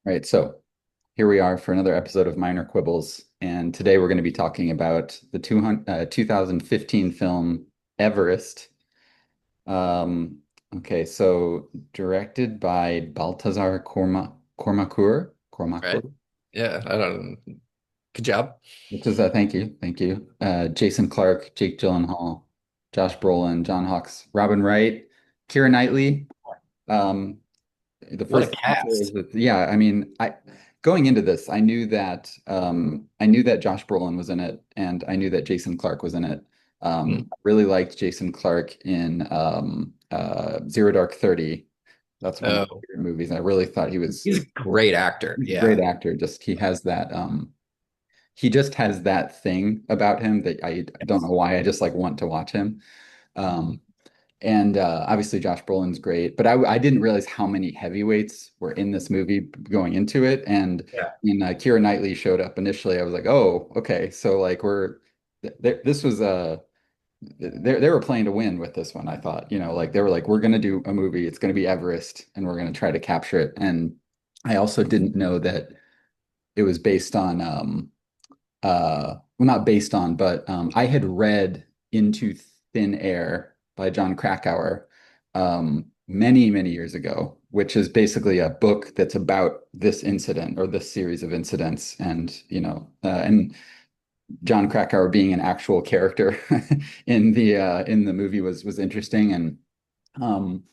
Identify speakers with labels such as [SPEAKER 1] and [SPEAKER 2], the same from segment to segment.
[SPEAKER 1] Right, so here we are for another episode of Minor Quibbles, and today we're going to be talking about the 2015 film Everest. Um, okay, so directed by Baltazar
[SPEAKER 2] Right?
[SPEAKER 1] Kormakur,
[SPEAKER 2] Yeah, I don't. Good job.
[SPEAKER 1] which is thank you. Jason Clarke, Jake Gyllenhaal, Josh Brolin, John Hawkes, Robin Wright, Keira Knightley. Um, The
[SPEAKER 2] What a
[SPEAKER 1] first thing I'll say is
[SPEAKER 2] cast.
[SPEAKER 1] that, yeah, I mean, I going into this, I knew that Josh Brolin was in it, and I knew that Jason Clarke was in it.
[SPEAKER 2] Hmm.
[SPEAKER 1] I really liked Jason Clarke in Zero Dark 30. That's one of my
[SPEAKER 2] Oh,
[SPEAKER 1] favorite movies. I really thought
[SPEAKER 2] he's a great actor.
[SPEAKER 1] he's a great
[SPEAKER 2] Yeah.
[SPEAKER 1] actor. Just he just has that thing about him that I don't know
[SPEAKER 2] Yes.
[SPEAKER 1] why. I just like want to watch him. Um, and obviously, Josh Brolin's great, but I didn't realize how many heavyweights were in this movie going into it. And
[SPEAKER 2] Yeah.
[SPEAKER 1] when Keira Knightley showed up initially, I was like, oh, okay. So like this was they were playing to win with this one. I thought, like they were like, we're gonna do a movie. It's gonna be Everest, and we're gonna try to capture it. And I also didn't know that it was based on well, not based on, but I had read Into Thin Air by John Krakauer many, many years ago, which is basically a book that's about this incident or this series of incidents. And John Krakauer being an actual character in the movie was interesting. And um,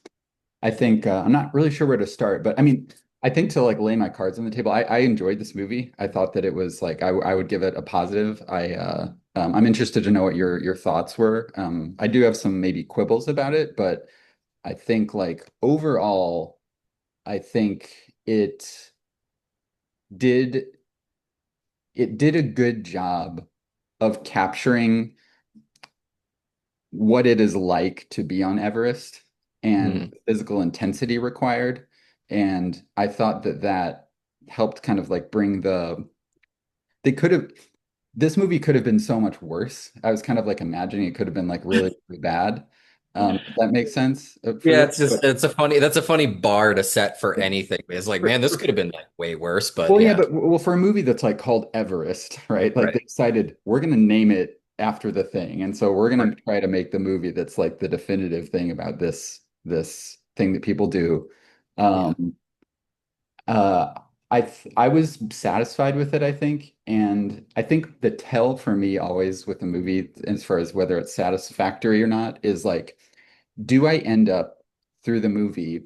[SPEAKER 1] I think I'm not really sure where to start, but I mean, I think to like lay my cards on the table, I enjoyed this movie. I thought that it was like I would give it a positive. I'm interested to know what your thoughts were. I do have some maybe quibbles about it, but I think like overall, I think did it did a good job of capturing what it is like to be on Everest and
[SPEAKER 2] Hmm.
[SPEAKER 1] the physical intensity required. And I thought that that helped kind of like bring they could have, this movie could have been so much worse. I was kind of like imagining it could have been like really, really bad. If that makes sense for
[SPEAKER 2] Yeah,
[SPEAKER 1] this.
[SPEAKER 2] it's just
[SPEAKER 1] But
[SPEAKER 2] that's a funny bar to set for anything. It's like, man, this could have been like way worse, but
[SPEAKER 1] well, yeah,
[SPEAKER 2] yeah.
[SPEAKER 1] but well, for a movie that's like called Everest, right? Like they
[SPEAKER 2] Right.
[SPEAKER 1] decided we're going to name it after the thing, and so we're going
[SPEAKER 2] Right.
[SPEAKER 1] to try to make the movie that's like the definitive thing about this thing that people do.
[SPEAKER 2] Yeah.
[SPEAKER 1] Um, uh, I was satisfied with it, I think, and I think the tell for me always with a movie, as far as whether it's satisfactory or not, is like, do I end up through the movie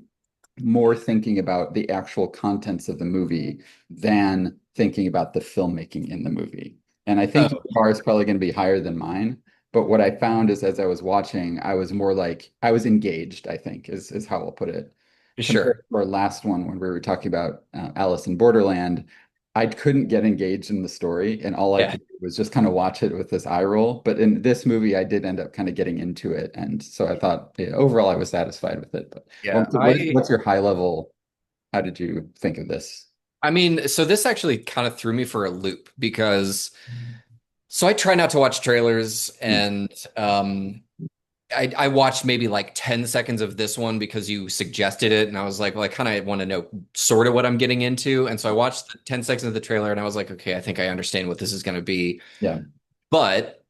[SPEAKER 1] more thinking about the actual contents of the movie than thinking about the filmmaking in the movie? And I think your
[SPEAKER 2] Oh,
[SPEAKER 1] bar is probably going to be higher than mine. But what I found is as I was watching, I was more like I was engaged, I think, is how I'll put it. Compared
[SPEAKER 2] sure.
[SPEAKER 1] to our last one when we were talking about Alice in Borderland, I couldn't get engaged in the story, and all I
[SPEAKER 2] Yeah.
[SPEAKER 1] could do was just kind of watch it with this eye roll. But in this movie, I did end up kind of getting into it, and so I thought, yeah, overall I was satisfied with it. But
[SPEAKER 2] Yeah.
[SPEAKER 1] what's your high level? How did you think of this?
[SPEAKER 2] I mean, so this actually kind of threw me for a loop because so I try not to watch trailers
[SPEAKER 1] Hmm.
[SPEAKER 2] and I watched maybe like 10 seconds of this one because you suggested it. And I was like, well, I kind of want to know sort of what I'm getting into. And so I watched the 10 seconds of the trailer and I was like, okay, I think I understand what this is going to be.
[SPEAKER 1] Yeah.
[SPEAKER 2] But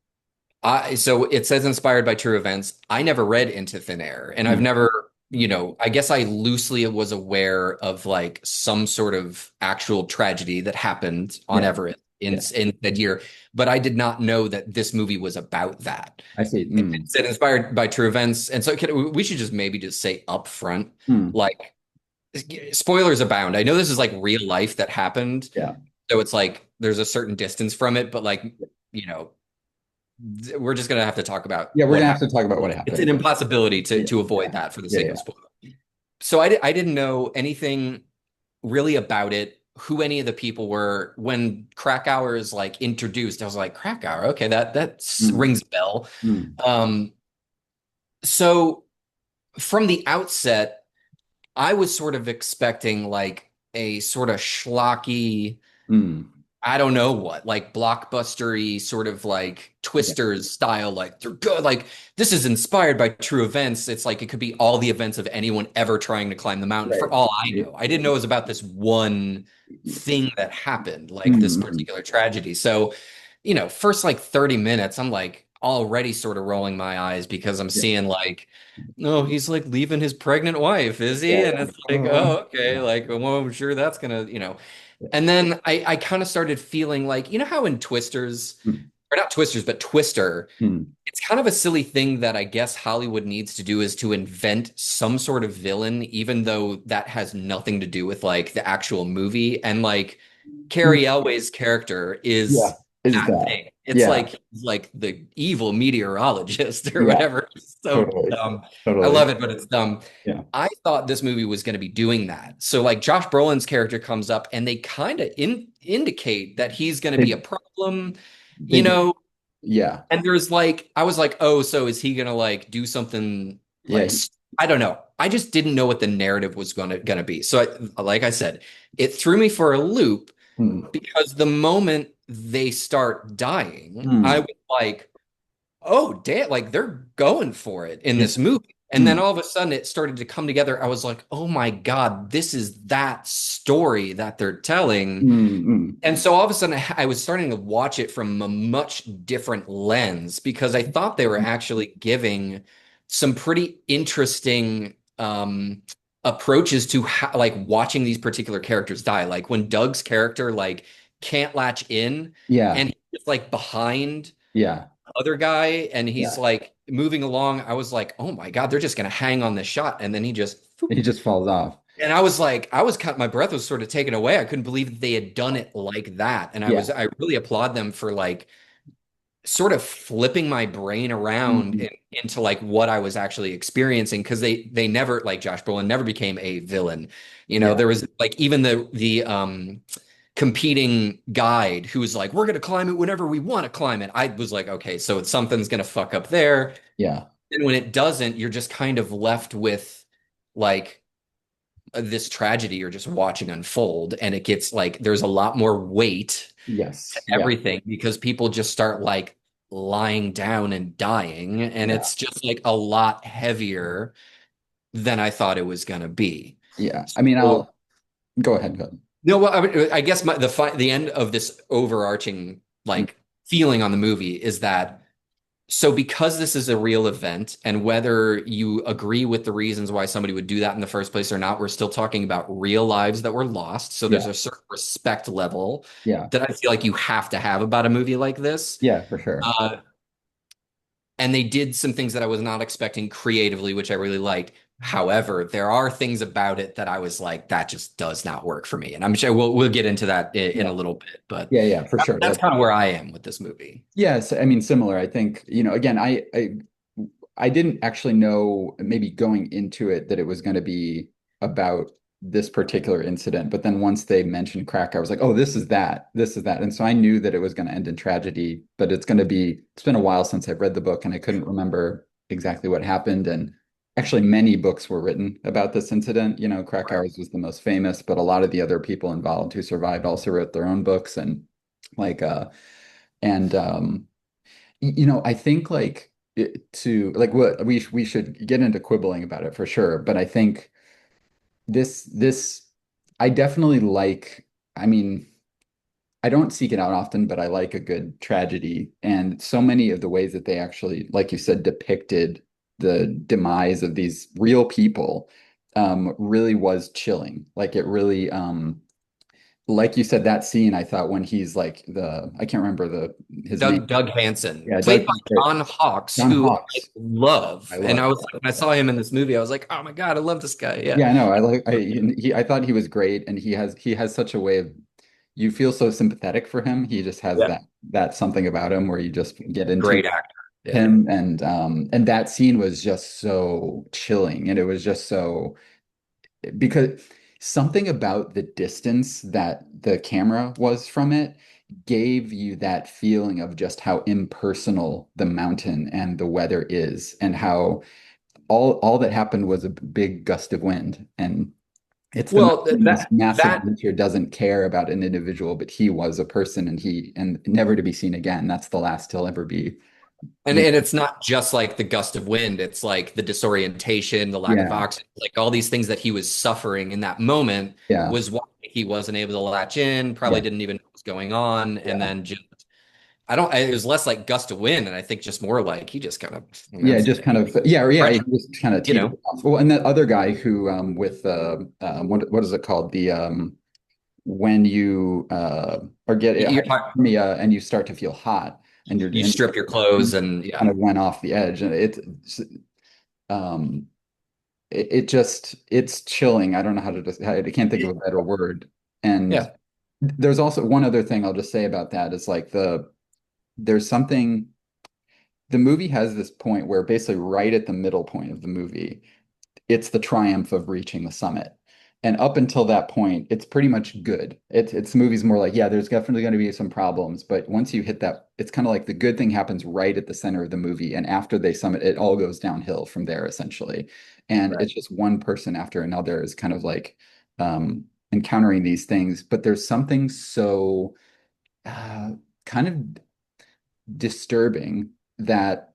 [SPEAKER 2] so it says inspired by true events. I never read Into Thin Air and I've
[SPEAKER 1] Hmm.
[SPEAKER 2] never, I guess I loosely was aware of like some sort of actual tragedy that happened on
[SPEAKER 1] Yeah.
[SPEAKER 2] Everest
[SPEAKER 1] Yeah.
[SPEAKER 2] in that year, but I did not know that this movie was about that.
[SPEAKER 1] I see.
[SPEAKER 2] It said inspired by true events. And so we should just maybe just say up front,
[SPEAKER 1] Hmm.
[SPEAKER 2] like spoilers abound. I know this is like real life that happened.
[SPEAKER 1] Yeah.
[SPEAKER 2] So it's like there's a certain distance from it, but like, you know, we're just gonna have to talk about
[SPEAKER 1] Yeah. We're
[SPEAKER 2] what
[SPEAKER 1] gonna have
[SPEAKER 2] happened.
[SPEAKER 1] to talk about what
[SPEAKER 2] It's an
[SPEAKER 1] happened.
[SPEAKER 2] impossibility
[SPEAKER 1] Yeah.
[SPEAKER 2] to
[SPEAKER 1] Yeah.
[SPEAKER 2] avoid that for the
[SPEAKER 1] Yeah.
[SPEAKER 2] sake of
[SPEAKER 1] Yeah.
[SPEAKER 2] spoiler. So I didn't know anything really about it, who any of the people were. When Krakauer is like introduced, I was like, Krakauer, okay, that
[SPEAKER 1] Hmm.
[SPEAKER 2] rings a bell.
[SPEAKER 1] Hmm.
[SPEAKER 2] Um, so from the outset, I was sort of expecting like a sort of schlocky,
[SPEAKER 1] Hmm.
[SPEAKER 2] I don't know what, like blockbustery sort of like
[SPEAKER 1] Yeah,
[SPEAKER 2] Twisters style, like they're good. Like this is inspired by true events. It's like it could be all the events of anyone ever trying to climb the mountain for
[SPEAKER 1] right.
[SPEAKER 2] all I know. I didn't know it was about this one thing that happened, like this
[SPEAKER 1] Mm-hmm.
[SPEAKER 2] particular tragedy. So, first like 30 minutes, I'm like already sort of rolling my eyes because I'm
[SPEAKER 1] Yeah,
[SPEAKER 2] seeing like, no, he's like leaving his pregnant wife, is he?
[SPEAKER 1] yeah,
[SPEAKER 2] And it's like,
[SPEAKER 1] yeah.
[SPEAKER 2] oh, okay. Like, well, I'm sure that's gonna. And then I kind of started feeling like, how in Twisters,
[SPEAKER 1] Mm,
[SPEAKER 2] or not Twisters, but Twister,
[SPEAKER 1] mm.
[SPEAKER 2] it's kind of a silly thing that I guess Hollywood needs to do is to invent some sort of villain, even though that has nothing to do with like the actual movie. And like
[SPEAKER 1] Mm.
[SPEAKER 2] Carrie Elway's character
[SPEAKER 1] Yeah,
[SPEAKER 2] is
[SPEAKER 1] is
[SPEAKER 2] that
[SPEAKER 1] that?
[SPEAKER 2] thing. It's
[SPEAKER 1] Yeah,
[SPEAKER 2] like he's like the evil meteorologist or
[SPEAKER 1] yeah,
[SPEAKER 2] whatever. It's so
[SPEAKER 1] totally,
[SPEAKER 2] dumb. I
[SPEAKER 1] totally.
[SPEAKER 2] love it, but it's dumb.
[SPEAKER 1] Yeah,
[SPEAKER 2] I thought this movie was going to be doing that. So like Josh Brolin's character comes up and they kind of indicate that he's going to be a
[SPEAKER 1] they
[SPEAKER 2] problem,
[SPEAKER 1] they
[SPEAKER 2] you
[SPEAKER 1] do.
[SPEAKER 2] know,
[SPEAKER 1] Yeah,
[SPEAKER 2] and there's like I was like, "Oh, so is he going to like do something
[SPEAKER 1] yeah,
[SPEAKER 2] like I don't know. I just didn't know what the narrative was going to be. So like I said, it threw me for a loop
[SPEAKER 1] mm,
[SPEAKER 2] because the moment they start dying, I
[SPEAKER 1] mm,
[SPEAKER 2] was like, oh damn, like they're going for it in
[SPEAKER 1] yeah,
[SPEAKER 2] this movie. And then
[SPEAKER 1] mm,
[SPEAKER 2] all of a sudden it started to come together. I was like, oh my God, this is that story that they're telling.
[SPEAKER 1] mm, mm.
[SPEAKER 2] And so all of a sudden I was starting to watch it from a much different lens because I thought they were actually giving some pretty interesting approaches to how, like watching these particular characters die. Like when Doug's character like can't latch in
[SPEAKER 1] Yeah,
[SPEAKER 2] and he's like behind
[SPEAKER 1] yeah,
[SPEAKER 2] other guy and he's
[SPEAKER 1] yeah.
[SPEAKER 2] like moving along. I was like, oh my God, they're just gonna hang on this shot. And then he just
[SPEAKER 1] He just falls off.
[SPEAKER 2] and I was like, I was kind my breath was sort of taken away. I couldn't believe that they had done it like that. And
[SPEAKER 1] Yeah.
[SPEAKER 2] I really applaud them for like sort of flipping my brain around
[SPEAKER 1] Mm,
[SPEAKER 2] into like what I was actually experiencing because they never like Josh Brolin never became a villain.
[SPEAKER 1] yeah,
[SPEAKER 2] There was like even the competing guide who was like, we're gonna climb it whenever we want to climb it. I was like, okay, so something's gonna fuck up there.
[SPEAKER 1] yeah.
[SPEAKER 2] And when it doesn't, you're just kind of left with like this tragedy you're just watching unfold. And it gets like there's a lot more weight to
[SPEAKER 1] Yes. Yeah.
[SPEAKER 2] everything because people just start like lying down and dying. And
[SPEAKER 1] Yeah.
[SPEAKER 2] it's just like a lot heavier than I thought it was gonna be.
[SPEAKER 1] Yeah. I mean,
[SPEAKER 2] So,
[SPEAKER 1] I'll go ahead. Go ahead.
[SPEAKER 2] no, well, I guess the end of this overarching
[SPEAKER 1] Mm,
[SPEAKER 2] like feeling on the movie is that so because this is a real event, and whether you agree with the reasons why somebody would do that in the first place or not, we're still talking about real lives that were lost. So there's
[SPEAKER 1] yeah.
[SPEAKER 2] a certain respect level
[SPEAKER 1] Yeah.
[SPEAKER 2] that I feel like you have to have about a movie like this.
[SPEAKER 1] Yeah, for sure.
[SPEAKER 2] Uh, and they did some things that I was not expecting creatively, which I really liked. However, there are things about it that I was like, that just does not work for me. And I'm sure we'll get into that in
[SPEAKER 1] Yeah.
[SPEAKER 2] a little bit, but
[SPEAKER 1] Yeah, yeah, for sure.
[SPEAKER 2] that's kind of where I am with this movie.
[SPEAKER 1] Yes, I mean similar. I think, again, I didn't actually know maybe going into it that it was going to be about this particular incident, but then once they mentioned crack, I was like, oh, this is that. This is that. And so I knew that it was going to end in tragedy, but it's been a while since I've read the book and I couldn't remember exactly what happened. And actually many books were written about this incident. Krakauer's was the most famous, but a lot of the other people involved who survived also wrote their own books and like and I think like to like what we should get into quibbling about it for sure, but I think this I definitely like. I mean, I don't seek it out often, but I like a good tragedy, and so many of the ways that they actually, like you said, depicted the demise of these real people really was chilling. Like it really like you said, that scene I thought when he's like I can't remember his name.
[SPEAKER 2] Doug Hansen,
[SPEAKER 1] Yeah,
[SPEAKER 2] played
[SPEAKER 1] Doug,
[SPEAKER 2] by John Hawkes,
[SPEAKER 1] John
[SPEAKER 2] who I
[SPEAKER 1] Hawkes. I
[SPEAKER 2] love. And
[SPEAKER 1] love.
[SPEAKER 2] I was like, when I saw him in this movie, I was like, oh my God, I love this guy. Yeah.
[SPEAKER 1] Yeah, I know. I thought he was great, and he has such a way of you feel so sympathetic for him. He just has
[SPEAKER 2] Yeah.
[SPEAKER 1] that something about him where you just get into
[SPEAKER 2] Great actor. Yeah.
[SPEAKER 1] him, and that scene was just so chilling, and it was just so because something about the distance that the camera was from it gave you that feeling of just how impersonal the mountain and the weather is, and how all that happened was a big gust of wind, and It's the
[SPEAKER 2] Well,
[SPEAKER 1] mountain, this massive
[SPEAKER 2] that
[SPEAKER 1] glacier doesn't care about an individual, but he was a person and never to be seen again. That's the last he'll ever be. You
[SPEAKER 2] and
[SPEAKER 1] know?
[SPEAKER 2] it's not just like the gust of wind, it's like the disorientation, the lack of
[SPEAKER 1] Yeah,
[SPEAKER 2] oxygen, like all these things that he was suffering in that moment
[SPEAKER 1] yeah,
[SPEAKER 2] was why he wasn't able to latch in,
[SPEAKER 1] yeah,
[SPEAKER 2] probably didn't even know what was going on. And
[SPEAKER 1] yeah.
[SPEAKER 2] then just, I don't, it was less like gust of wind. And I think just more like he just kind of,
[SPEAKER 1] Yeah,
[SPEAKER 2] that's
[SPEAKER 1] just kind
[SPEAKER 2] it,
[SPEAKER 1] of yeah, he
[SPEAKER 2] fragile,
[SPEAKER 1] just kind of
[SPEAKER 2] you
[SPEAKER 1] teetered
[SPEAKER 2] know,
[SPEAKER 1] off. Well, and that other guy who with what is it called? The when you or get
[SPEAKER 2] you're talking,
[SPEAKER 1] hypothermia and you start to feel hot and
[SPEAKER 2] you strip your clothes
[SPEAKER 1] and
[SPEAKER 2] and yeah,
[SPEAKER 1] kind of went off the edge and um it just it's chilling. I don't know how to just I can't think of a better word. And
[SPEAKER 2] yeah,
[SPEAKER 1] there's also one other thing I'll just say about that is like there's something the movie has this point where basically right at the middle point of the movie it's the triumph of reaching the summit. And up until that point, it's pretty much good. It's the movie's more like, yeah, there's definitely going to be some problems, but once you hit that, it's kind of like the good thing happens right at the center of the movie, and after they summit, it all goes downhill from there essentially. And
[SPEAKER 2] right.
[SPEAKER 1] it's just one person after another is kind of like encountering these things, but there's something so uh, kind of disturbing that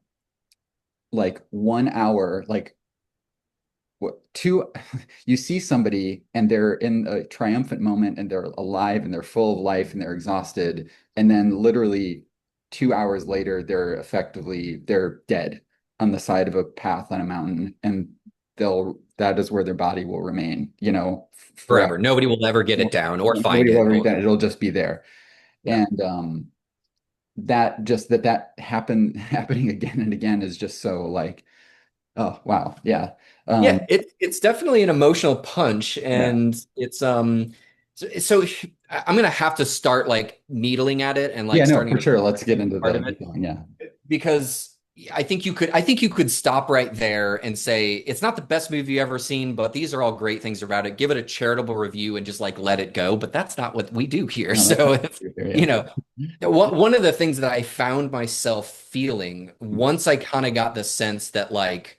[SPEAKER 1] like 1 hour, like what two you see somebody and they're in a triumphant moment and they're alive and they're full of life and they're exhausted and then literally 2 hours later they're dead on the side of a path on a mountain and they'll that is where their body will remain, forever.
[SPEAKER 2] Forever. Nobody will ever get it down or find
[SPEAKER 1] Nobody will
[SPEAKER 2] it.
[SPEAKER 1] ever eat
[SPEAKER 2] Or,
[SPEAKER 1] that. It'll just be there.
[SPEAKER 2] yeah.
[SPEAKER 1] And that happening again and again is just so like, oh wow, yeah.
[SPEAKER 2] Yeah,
[SPEAKER 1] um
[SPEAKER 2] it's definitely an emotional punch,
[SPEAKER 1] yeah.
[SPEAKER 2] and it's so I'm gonna have to start like needling at it and
[SPEAKER 1] Yeah,
[SPEAKER 2] like
[SPEAKER 1] no,
[SPEAKER 2] starting
[SPEAKER 1] for
[SPEAKER 2] to
[SPEAKER 1] sure. Let's get into
[SPEAKER 2] part
[SPEAKER 1] the
[SPEAKER 2] of it
[SPEAKER 1] detailing. Yeah.
[SPEAKER 2] because I think you could stop right there and say it's not the best movie you've ever seen, but these are all great things about it. Give it a charitable review and just like let it go. But that's not what we do here.
[SPEAKER 1] No, that's
[SPEAKER 2] So
[SPEAKER 1] not
[SPEAKER 2] it's,
[SPEAKER 1] true here.
[SPEAKER 2] you
[SPEAKER 1] Yeah.
[SPEAKER 2] know, one of the things that I found myself feeling once I kind of got the sense that like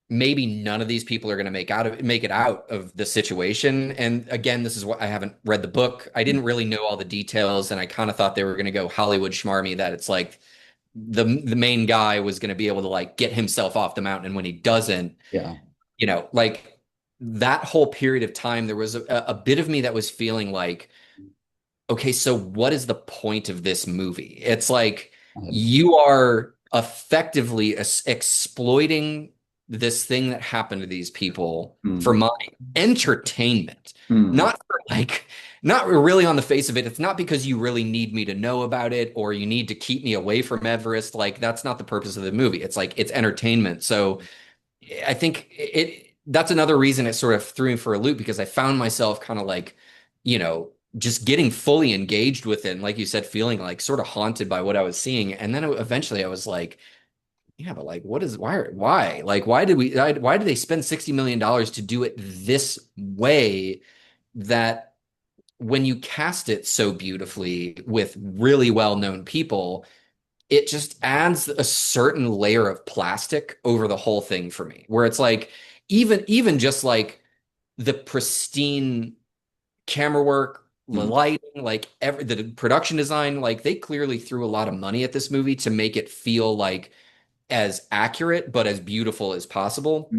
[SPEAKER 2] maybe none of these people are going to make it out of the situation. And again, this is what I haven't read the book. I didn't really know all the details, and I kind of thought they were going to go Hollywood schmarmy that it's like the main guy was going to be able to like get himself off the mountain, and when he doesn't,
[SPEAKER 1] Yeah.
[SPEAKER 2] like that whole period of time, there was a bit of me that was feeling like, okay, so what is the point of this movie? It's like you are effectively exploiting this thing that happened to these people for
[SPEAKER 1] Mm,
[SPEAKER 2] my entertainment,
[SPEAKER 1] mm,
[SPEAKER 2] not for like, not really on the face of it. It's not because you really need me to know about it or you need to keep me away from Everest. Like, that's not the purpose of the movie. It's like, it's entertainment. So, I think that's another reason it sort of threw me for a loop because I found myself kind of like, just getting fully engaged with it. And like you said, feeling like sort of haunted by what I was seeing. And then eventually I was like, yeah, but like, why? Like, why did they spend $60 million to do it this way that when you cast it so beautifully with really well-known people, it just adds a certain layer of plastic over the whole thing for me where it's like even just like the pristine camera work, the
[SPEAKER 1] mm,
[SPEAKER 2] lighting, like the production design, like they clearly threw a lot of money at this movie to make it feel like as accurate but as beautiful as possible.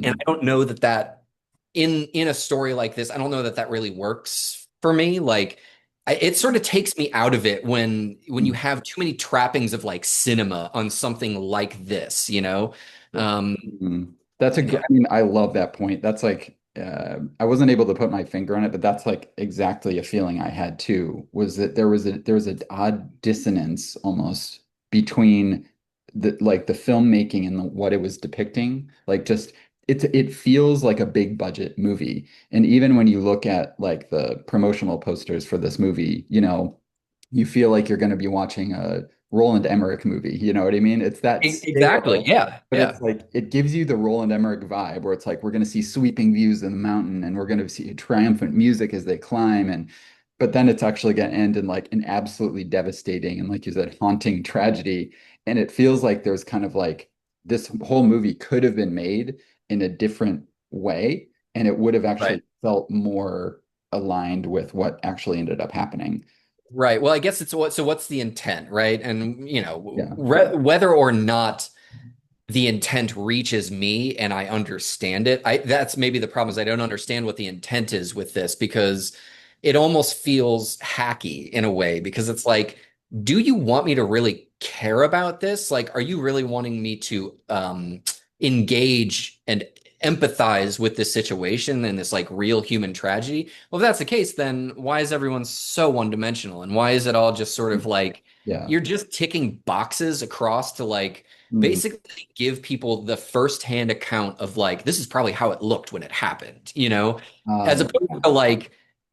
[SPEAKER 2] And
[SPEAKER 1] mm,
[SPEAKER 2] I don't know that in a story like this, I don't know that really works for me. Like it sort of takes me out of it when you
[SPEAKER 1] mm.
[SPEAKER 2] have too many trappings of like cinema on something like this, you know? Um,
[SPEAKER 1] Mm. That's a
[SPEAKER 2] yeah.
[SPEAKER 1] I mean, I love that point. That's like I wasn't able to put my finger on it, but that's like exactly a feeling I had too, was that there was an odd dissonance almost between the filmmaking and what it was depicting. Like just it feels like a big budget movie. And even when you look at like the promotional posters for this movie, you feel like you're going to be watching a Roland Emmerich movie. You know what I mean? It's that
[SPEAKER 2] Exactly.
[SPEAKER 1] scale,
[SPEAKER 2] Yeah.
[SPEAKER 1] but it's
[SPEAKER 2] Yeah.
[SPEAKER 1] like it gives you the Roland Emmerich vibe where it's like we're going to see sweeping views of the mountain and we're going to see triumphant music as they climb and but then it's actually going to end in like an absolutely devastating and like you said haunting tragedy and it feels like there's kind of like this whole movie could have been made in a different way and it would have
[SPEAKER 2] Right.
[SPEAKER 1] actually felt more aligned with what actually ended up happening.
[SPEAKER 2] Right. Well, I guess it's what, so what's the intent, right? And,
[SPEAKER 1] Yeah.
[SPEAKER 2] whether or not the intent reaches me and I understand it. That's maybe the problem is I don't understand what the intent is with this because it almost feels hacky in a way because it's like, do you want me to really care about this? Like, are you really wanting me to engage and empathize with this situation and this like real human tragedy? Well, if that's the case, then why is everyone so one-dimensional? And why is it all just sort of like
[SPEAKER 1] Yeah.
[SPEAKER 2] you're just ticking boxes across to like
[SPEAKER 1] Mm.
[SPEAKER 2] basically give people the firsthand account of like this is probably how it looked when it happened, as opposed
[SPEAKER 1] Yeah.
[SPEAKER 2] to like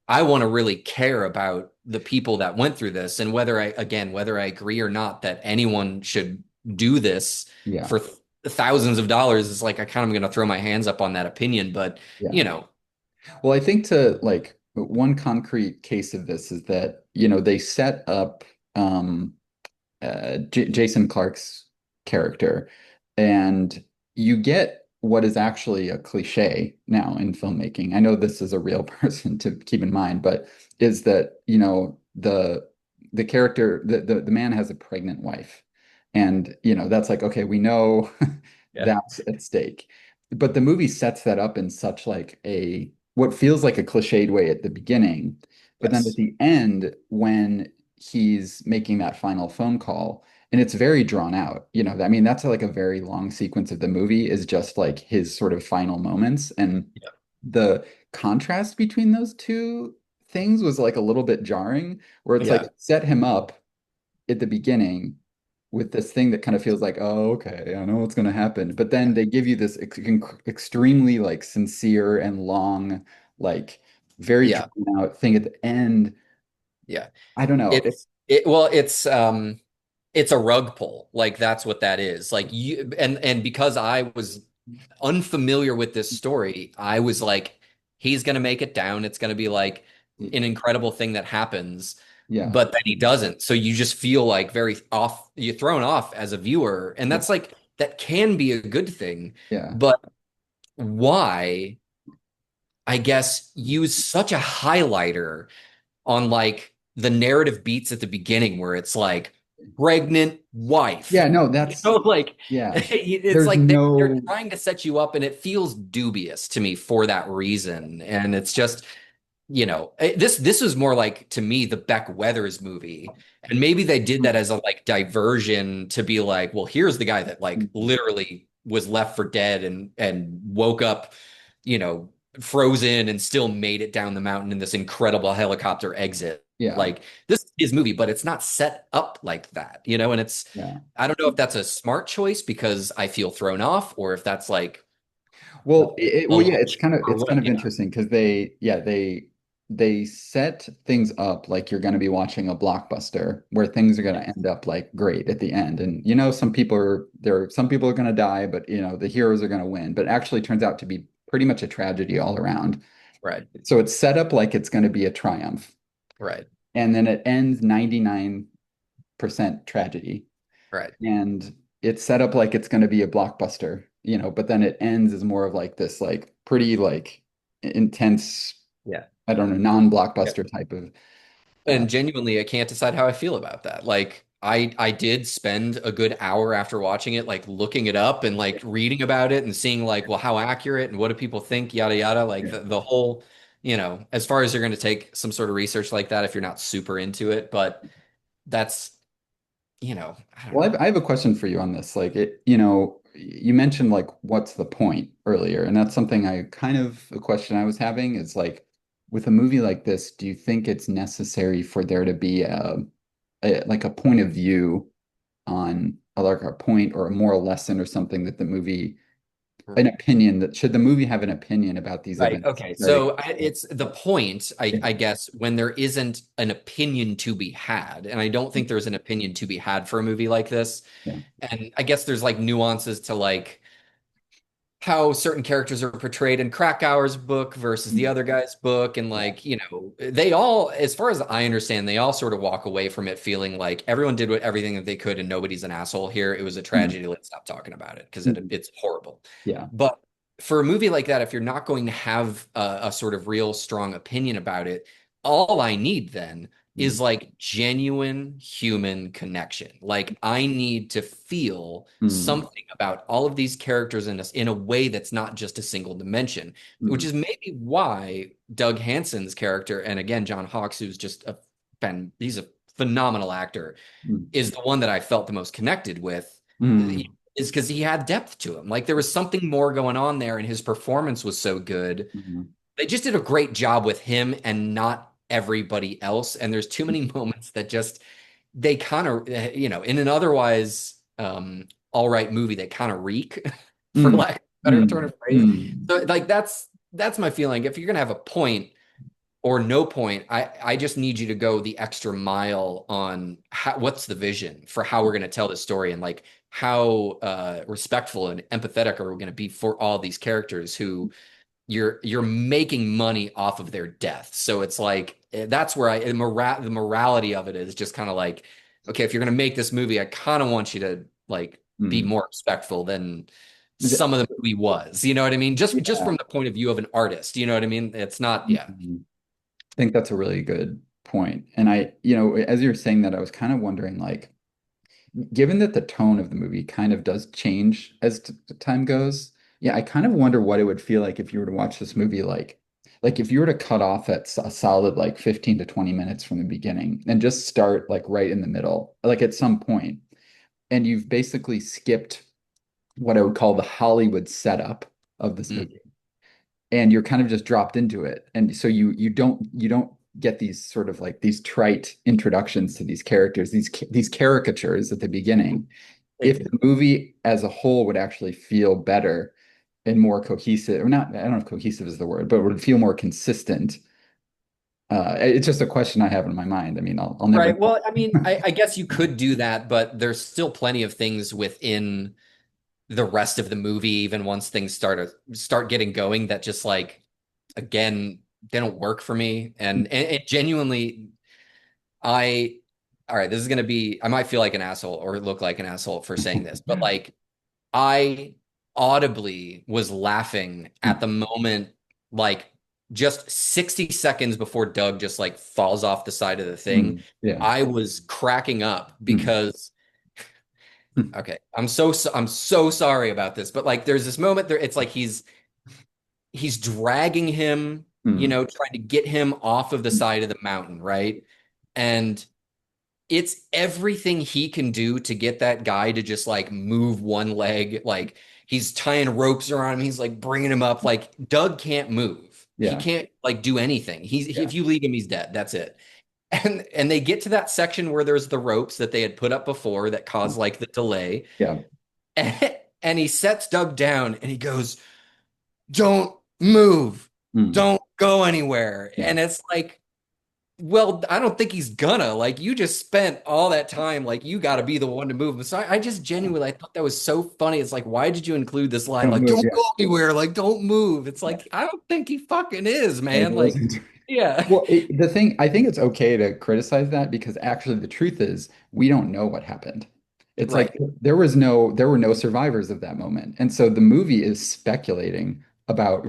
[SPEAKER 2] I want to really care about the people that went through this and whether I agree or not that anyone should do this
[SPEAKER 1] Yeah.
[SPEAKER 2] for thousands of dollars is like I kind of going to throw my hands up on that opinion, but
[SPEAKER 1] Yeah. Well, I think to like one concrete case of this is that, they set up um J Jason Clarke's character, and you get what is actually a cliche now in filmmaking. I know this is a real person to keep in mind, but is that, the character, the man has a pregnant wife. And, that's like, okay, we know
[SPEAKER 2] Yeah.
[SPEAKER 1] that's at stake. But the movie sets that up in such like a what feels like a cliched way at the beginning. But then at
[SPEAKER 2] Yes.
[SPEAKER 1] the end, when he's making that final phone call, and it's very drawn out. I mean, that's like a very long sequence of the movie is just like his sort of final moments. And
[SPEAKER 2] Yeah.
[SPEAKER 1] the contrast between those two things was like a little bit jarring, where it's like
[SPEAKER 2] Yeah.
[SPEAKER 1] set him up at the beginning with this thing that kind of feels like, oh, okay, I know what's going to happen. But then they give you this extremely like sincere and long, like very
[SPEAKER 2] Yeah.
[SPEAKER 1] drawn out thing at the end.
[SPEAKER 2] Yeah.
[SPEAKER 1] I don't know.
[SPEAKER 2] It's a rug pull. Like that's what that is. Like you and because I was unfamiliar with this story, I was like, he's gonna make it down. It's gonna be like an incredible thing that happens,
[SPEAKER 1] Yeah,
[SPEAKER 2] but then he doesn't. So you just feel like very off, you're thrown off as a viewer. And
[SPEAKER 1] yeah,
[SPEAKER 2] that's like that can be a good thing,
[SPEAKER 1] yeah,
[SPEAKER 2] but why, I guess, use such a highlighter on like the narrative beats at the beginning where it's like pregnant wife.
[SPEAKER 1] yeah. No, that's
[SPEAKER 2] Like
[SPEAKER 1] yeah.
[SPEAKER 2] it's
[SPEAKER 1] There's
[SPEAKER 2] like they're
[SPEAKER 1] no
[SPEAKER 2] trying to set you up and it feels dubious to me for that reason. And it's just, this is more like to me the Beck Weathers movie. And maybe they did that as a like diversion to be like, well, here's the guy that like literally was left for dead and woke up, you know, frozen and still made it down the mountain in this incredible helicopter exit.
[SPEAKER 1] yeah,
[SPEAKER 2] Like this is movie, but it's not set up like that, and it's
[SPEAKER 1] yeah.
[SPEAKER 2] I don't know if that's a smart choice because I feel thrown off or if that's like
[SPEAKER 1] Well, well, yeah,
[SPEAKER 2] homage or
[SPEAKER 1] it's kind
[SPEAKER 2] what,
[SPEAKER 1] of interesting because they set things up like you're going to be watching a blockbuster where things are going to end up like great at the end, and some people are going to die, but the heroes are going to win. But it actually turns out to be pretty much a tragedy all around.
[SPEAKER 2] Right,
[SPEAKER 1] So it's set up like it's going to be a triumph,
[SPEAKER 2] right,
[SPEAKER 1] and then it ends 99% tragedy.
[SPEAKER 2] right.
[SPEAKER 1] And it's set up like it's going to be a blockbuster, but then it ends as more of like this like pretty like intense,
[SPEAKER 2] Yeah.
[SPEAKER 1] I don't know,
[SPEAKER 2] Yeah.
[SPEAKER 1] non-blockbuster type of uh
[SPEAKER 2] And genuinely, I can't decide how I feel about that. Like, I did spend a good hour after watching it, like looking it up and like reading about it and seeing like, well, how accurate and what do people think, yada yada. Like
[SPEAKER 1] yeah.
[SPEAKER 2] the whole, as far as you're going to take some sort of research like that if you're not super into it, but that's, I don't
[SPEAKER 1] Well,
[SPEAKER 2] know.
[SPEAKER 1] I have a question for you on this. Like you mentioned like what's the point earlier, and that's something I kind of a question I was having is like with a movie like this, do you think it's necessary for there to be like a point of view on like a point or a moral lesson or something that the movie an opinion that should the movie have an opinion about these
[SPEAKER 2] Right.
[SPEAKER 1] events?
[SPEAKER 2] Okay.
[SPEAKER 1] Right.
[SPEAKER 2] So it's the point, I,
[SPEAKER 1] Yeah.
[SPEAKER 2] I guess, when there isn't an opinion to be had. And I don't think there's an opinion to be had for a movie like this.
[SPEAKER 1] Yeah.
[SPEAKER 2] And I guess there's like nuances to like how certain characters are portrayed in Krakauer's book versus the other guy's book. And
[SPEAKER 1] Yeah.
[SPEAKER 2] like, they all, as far as I understand, they all sort of walk away from it feeling like everyone did everything that they could and nobody's an asshole here. It was a
[SPEAKER 1] Mhm.
[SPEAKER 2] tragedy. Let's stop talking about it because
[SPEAKER 1] Mhm.
[SPEAKER 2] it's horrible.
[SPEAKER 1] Yeah.
[SPEAKER 2] But for a movie like that, if you're not going to have a sort of real strong opinion about it, all I need then
[SPEAKER 1] Mm,
[SPEAKER 2] is like genuine human connection. Like I need to feel
[SPEAKER 1] mm,
[SPEAKER 2] something about all of these characters in a way that's not just a single dimension, which
[SPEAKER 1] mm,
[SPEAKER 2] is maybe why Doug Hanson's character, and again, John Hawkes, who's just he's a phenomenal actor,
[SPEAKER 1] mm,
[SPEAKER 2] is the one that I felt the most connected with,
[SPEAKER 1] mm,
[SPEAKER 2] is because he had depth to him. Like there was something more going on there, and his performance was so good.
[SPEAKER 1] mm,
[SPEAKER 2] They just did a great job with him and not everybody else. And there's too many moments that just they kind of, in an otherwise all right movie, they kind of reek, for
[SPEAKER 1] mm,
[SPEAKER 2] lack of a better turn
[SPEAKER 1] mm,
[SPEAKER 2] of phrase.
[SPEAKER 1] mm.
[SPEAKER 2] So like that's my feeling. If you're gonna have a point or no point, I just need you to go the extra mile on what's the vision for how we're going to tell this story, and like how respectful and empathetic are we going to be for all these characters who you're making money off of their death. So it's like that's where the morality of it is just kind of like, okay, if you're going to make this movie, I kind of want you to like be
[SPEAKER 1] Mm.
[SPEAKER 2] more respectful than some of the movie was. You know what I mean? Just
[SPEAKER 1] Yeah.
[SPEAKER 2] from the point of view of an artist. You know what I mean? It's not, yeah.
[SPEAKER 1] Mhm. I think that's a really good point. And as you're saying that, I was kind of wondering, like, given that the tone of the movie kind of does change as time goes, yeah, I kind of wonder what it would feel like if you were to watch this movie, like if you were to cut off at a solid like 15 to 20 minutes from the beginning and just start like right in the middle, like at some point, and you've basically skipped what I would call the Hollywood setup of this
[SPEAKER 2] Mm.
[SPEAKER 1] movie, and you're kind of just dropped into it. And so you don't get these sort of like these trite introductions to these characters, these caricatures at the beginning. If the movie as a whole would actually feel better and more cohesive, or not, I don't know if cohesive is the word, but would feel more consistent. It's just a question I have in my mind. I mean, I'll never
[SPEAKER 2] Right.
[SPEAKER 1] know.
[SPEAKER 2] Well, I mean, I guess you could do that, but there's still plenty of things within the rest of the movie, even once things start getting going, that just like again, they don't work for me. And genuinely, I all right, this is gonna be I might feel like an asshole or look like an asshole for saying this, but like I audibly was laughing at the moment, like just 60 seconds before Doug just like falls off the side of the thing.
[SPEAKER 1] Yeah.
[SPEAKER 2] I was cracking up
[SPEAKER 1] Mm,
[SPEAKER 2] because okay, I'm so sorry about this, but like there's this moment there, it's like he's dragging him,
[SPEAKER 1] mm,
[SPEAKER 2] trying to get him off of the side of the mountain, right? And it's everything he can do to get that guy to just like move one leg. Like he's tying ropes around him. He's like bringing him up. Like Doug can't move. He
[SPEAKER 1] yeah.
[SPEAKER 2] can't like do anything.
[SPEAKER 1] Yeah.
[SPEAKER 2] If you leave him, he's dead. That's it. And they get to that section where there's the ropes that they had put up before that caused like the delay.
[SPEAKER 1] Yeah.
[SPEAKER 2] And he sets Doug down and he goes, "Don't move.
[SPEAKER 1] Mm,
[SPEAKER 2] Don't go anywhere."
[SPEAKER 1] yeah.
[SPEAKER 2] And it's like, well, I don't think he's gonna. Like, you just spent all that time. Like, you got to be the one to move. So I just genuinely, I thought that was so funny. It's like, why did you include this line?
[SPEAKER 1] Don't
[SPEAKER 2] Like,
[SPEAKER 1] move.
[SPEAKER 2] don't
[SPEAKER 1] Yeah.
[SPEAKER 2] go anywhere. Like, don't move. It's
[SPEAKER 1] Yeah.
[SPEAKER 2] like, I don't think he fucking is,
[SPEAKER 1] Like,
[SPEAKER 2] man.
[SPEAKER 1] it
[SPEAKER 2] Like,
[SPEAKER 1] wasn't.
[SPEAKER 2] yeah.
[SPEAKER 1] Well, the thing, I think it's okay to criticize that because actually the truth is we don't know what happened. It's like
[SPEAKER 2] Right.
[SPEAKER 1] there were no survivors of that moment. And so the movie is speculating about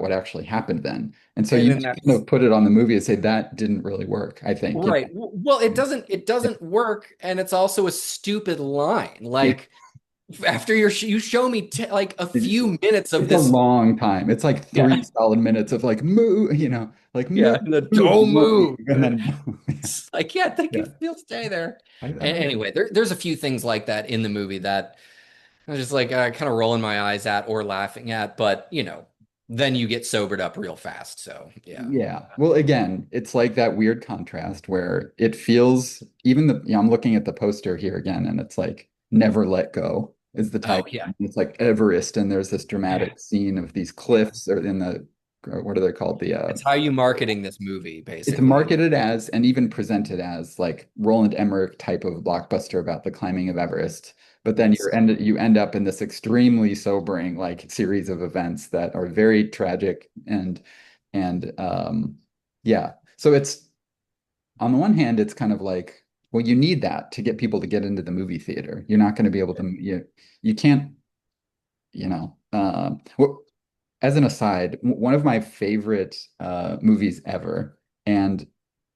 [SPEAKER 1] what actually happened then. And so
[SPEAKER 2] And
[SPEAKER 1] you
[SPEAKER 2] then
[SPEAKER 1] just kind
[SPEAKER 2] that's
[SPEAKER 1] of put it on the movie and say that didn't really work, I think.
[SPEAKER 2] right. Well, it
[SPEAKER 1] Yeah.
[SPEAKER 2] doesn't work. And it's also a stupid line.
[SPEAKER 1] Yeah.
[SPEAKER 2] Like, after you show me like a few minutes of
[SPEAKER 1] It's a
[SPEAKER 2] this.
[SPEAKER 1] long time. It's like
[SPEAKER 2] Yeah.
[SPEAKER 1] 3 solid minutes of like move, like move,
[SPEAKER 2] Yeah. And the
[SPEAKER 1] move,
[SPEAKER 2] don't
[SPEAKER 1] moving,
[SPEAKER 2] move.
[SPEAKER 1] and then
[SPEAKER 2] It's like, yeah, I think
[SPEAKER 1] yeah.
[SPEAKER 2] he'll stay there.
[SPEAKER 1] I don't know.
[SPEAKER 2] Anyway, there's a few things like that in the movie that I was just like kind of rolling my eyes at or laughing at, but then you get sobered up real fast. So yeah.
[SPEAKER 1] Yeah. Well, again, it's like that weird contrast where it feels even I'm looking at the poster here again, and it's like "Never Let Go" is the
[SPEAKER 2] Oh
[SPEAKER 1] title.
[SPEAKER 2] yeah.
[SPEAKER 1] It's like Everest, and there's this
[SPEAKER 2] Yeah.
[SPEAKER 1] dramatic scene of these
[SPEAKER 2] Yeah.
[SPEAKER 1] cliffs, or in the what are they called?
[SPEAKER 2] It's how you marketing this movie,
[SPEAKER 1] It's
[SPEAKER 2] basically.
[SPEAKER 1] marketed as and even presented as like Roland Emmerich type of blockbuster about the climbing of Everest. But then
[SPEAKER 2] Yes.
[SPEAKER 1] you end up in this extremely sobering like series of events that are very tragic and yeah. So it's on the one hand, it's kind of like, well, you need that to get people to get into the movie theater. You're not going to be able to you can't you know, as an aside, one of my favorite movies ever, and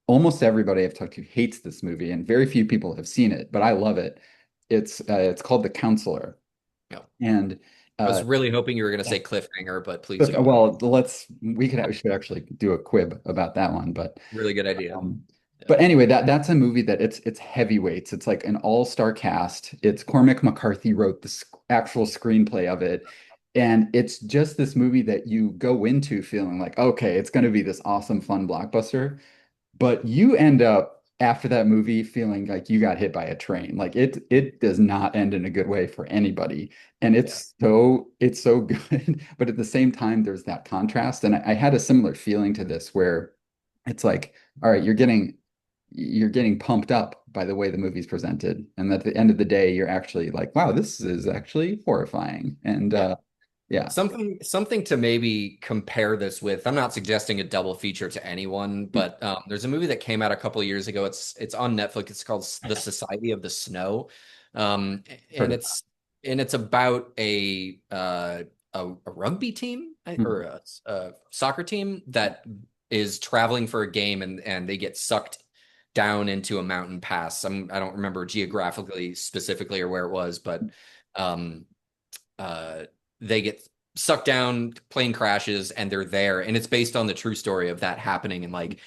[SPEAKER 1] almost everybody I've talked to hates this movie, and very few people have seen it, but I love it. It's called The Counselor,
[SPEAKER 2] No.
[SPEAKER 1] and
[SPEAKER 2] I was
[SPEAKER 1] uh,
[SPEAKER 2] really hoping you were going to say cliffhanger, but please go on.
[SPEAKER 1] well, we should actually do a quib about that one,
[SPEAKER 2] Really good idea.
[SPEAKER 1] um,
[SPEAKER 2] Yeah.
[SPEAKER 1] but anyway, that's a movie that it's heavyweights. It's like an all-star cast. It's Cormac McCarthy wrote the actual screenplay of it. And it's just this movie that you go into feeling like, okay, it's going to be this awesome, fun blockbuster. But you end up after that movie feeling like you got hit by a train. Like it does not end in a good way for anybody. And
[SPEAKER 2] Yeah.
[SPEAKER 1] it's so good. But at the same time, there's that contrast. And I had a similar feeling to this where it's like, all right, you're getting pumped up by the way the movie's presented. And at the end of the day, you're actually like, wow, this is actually horrifying. And
[SPEAKER 2] Yeah.
[SPEAKER 1] yeah,
[SPEAKER 2] Something to maybe compare this with. I'm not suggesting a double feature to anyone, but there's a movie that came out a couple of years ago. It's on Netflix. It's called The Society of the Snow, um,
[SPEAKER 1] heard
[SPEAKER 2] and
[SPEAKER 1] of that.
[SPEAKER 2] it's about a rugby team or
[SPEAKER 1] Mhm.
[SPEAKER 2] a soccer team that is traveling for a game, and they get sucked down into a mountain pass. I don't remember geographically specifically or where it was, but um, uh, they get sucked down, plane crashes, and they're there. And it's based on the true story of that happening. And like,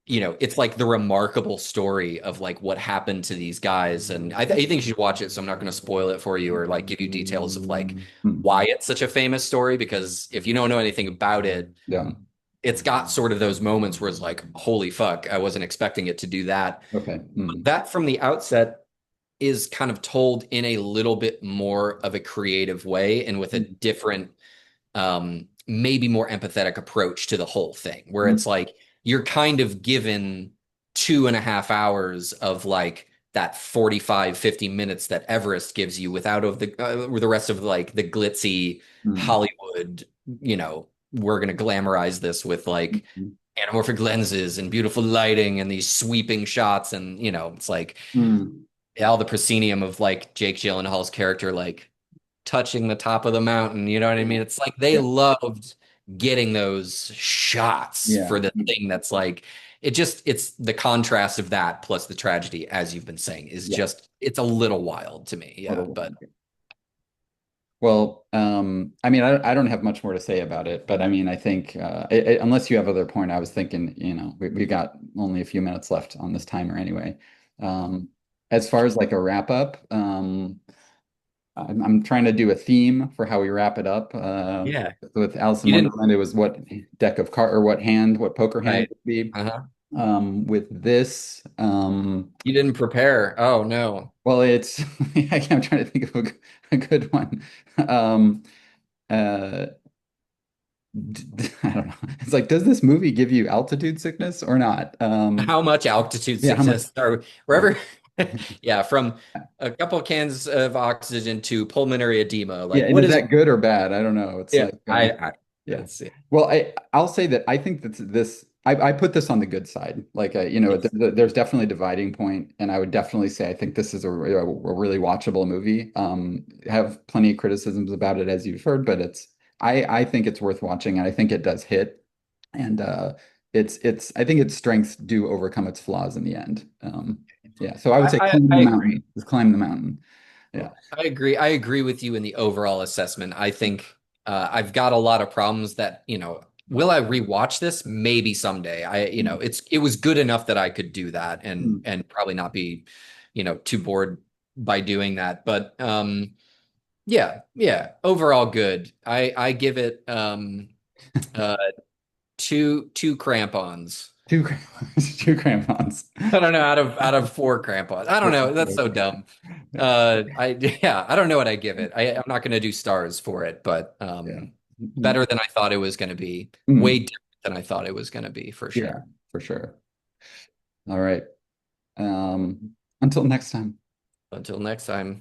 [SPEAKER 2] it's like the remarkable story of like what happened to these guys. And I think you should watch it. So I'm not going to spoil it for you or like give you details of like
[SPEAKER 1] Hmm.
[SPEAKER 2] why it's such a famous story. Because if you don't know anything about it,
[SPEAKER 1] Yeah.
[SPEAKER 2] it's got sort of those moments where it's like, holy fuck, I wasn't expecting it to do that.
[SPEAKER 1] Okay.
[SPEAKER 2] But
[SPEAKER 1] Mm.
[SPEAKER 2] that from the outset is kind of told in a little bit more of a creative way and with a different, maybe more empathetic approach to the whole thing, where
[SPEAKER 1] Mm.
[SPEAKER 2] it's like you're kind of given 2.5 hours of like that 45, 50 minutes that Everest gives you without of the rest of like the glitzy
[SPEAKER 1] Mm.
[SPEAKER 2] Hollywood, we're going to glamorize this with like
[SPEAKER 1] Mm.
[SPEAKER 2] anamorphic lenses and beautiful lighting and these sweeping shots. And, it's like
[SPEAKER 1] Mm.
[SPEAKER 2] all the proscenium of like Jake Gyllenhaal's character, like touching the top of the mountain. You know what I mean? It's like they
[SPEAKER 1] Yeah.
[SPEAKER 2] loved getting those shots
[SPEAKER 1] Yeah.
[SPEAKER 2] for the thing that's like, it's the contrast of that plus the tragedy, as you've been saying, is
[SPEAKER 1] Yeah.
[SPEAKER 2] just, it's a little wild to me. Yeah.
[SPEAKER 1] Totally.
[SPEAKER 2] But
[SPEAKER 1] Well, I mean, I don't have much more to say about it, but I mean, I think unless you have other point, I was thinking, we got only a few minutes left on this timer anyway. Um, as far as like a wrap up, I'm trying to do a theme for how we wrap it up.
[SPEAKER 2] yeah,
[SPEAKER 1] With Alice in
[SPEAKER 2] you didn't,
[SPEAKER 1] Wonderland, it was what deck of card or what poker hand
[SPEAKER 2] right.
[SPEAKER 1] would be.
[SPEAKER 2] Uh-huh.
[SPEAKER 1] With this,
[SPEAKER 2] You didn't prepare. Oh, no.
[SPEAKER 1] well, it's I'm trying to think of a good one. Um, uh, I don't know. It's like, does this movie give you altitude sickness or not?
[SPEAKER 2] How much altitude
[SPEAKER 1] Yeah, how much?
[SPEAKER 2] sickness are
[SPEAKER 1] Yeah,
[SPEAKER 2] wherever? Yeah, from a couple of cans of oxygen to pulmonary edema.
[SPEAKER 1] yeah.
[SPEAKER 2] Like,
[SPEAKER 1] And
[SPEAKER 2] what
[SPEAKER 1] is
[SPEAKER 2] is?
[SPEAKER 1] that good or bad? I don't know. It's
[SPEAKER 2] Yeah,
[SPEAKER 1] like, yeah.
[SPEAKER 2] it's, yeah,
[SPEAKER 1] Well, I'll say that I think that this I put this on the good side. Like,
[SPEAKER 2] yes.
[SPEAKER 1] there's definitely a dividing point, and I would definitely say I think this is a really watchable movie. Have plenty of criticisms about it as you've heard, but I think it's worth watching, and I think it does hit, and it's I think its strengths do overcome its flaws in the end. Yeah, so I would say climb
[SPEAKER 2] I
[SPEAKER 1] the
[SPEAKER 2] agree.
[SPEAKER 1] mountain. Just climb the mountain. Yeah.
[SPEAKER 2] I agree. I agree with you in the overall assessment. I think I've got a lot of problems that, will I rewatch this? Maybe someday.
[SPEAKER 1] Mm.
[SPEAKER 2] it was good enough that I could do that and
[SPEAKER 1] Mm.
[SPEAKER 2] probably not be, too bored by doing that. But yeah, yeah, overall good. I give it uh two crampons.
[SPEAKER 1] Two crampons. Two crampons.
[SPEAKER 2] I don't know, out of four crampons. I don't know. That's so dumb.
[SPEAKER 1] Yeah.
[SPEAKER 2] Yeah, I don't know what I give it. I'm not going to do stars for it, but
[SPEAKER 1] Yeah. Mhm.
[SPEAKER 2] better than I thought it was going to be. Way
[SPEAKER 1] Mhm.
[SPEAKER 2] different than I thought it was going to be for
[SPEAKER 1] Yeah,
[SPEAKER 2] sure.
[SPEAKER 1] for sure. All right. Until next time.
[SPEAKER 2] Until next time.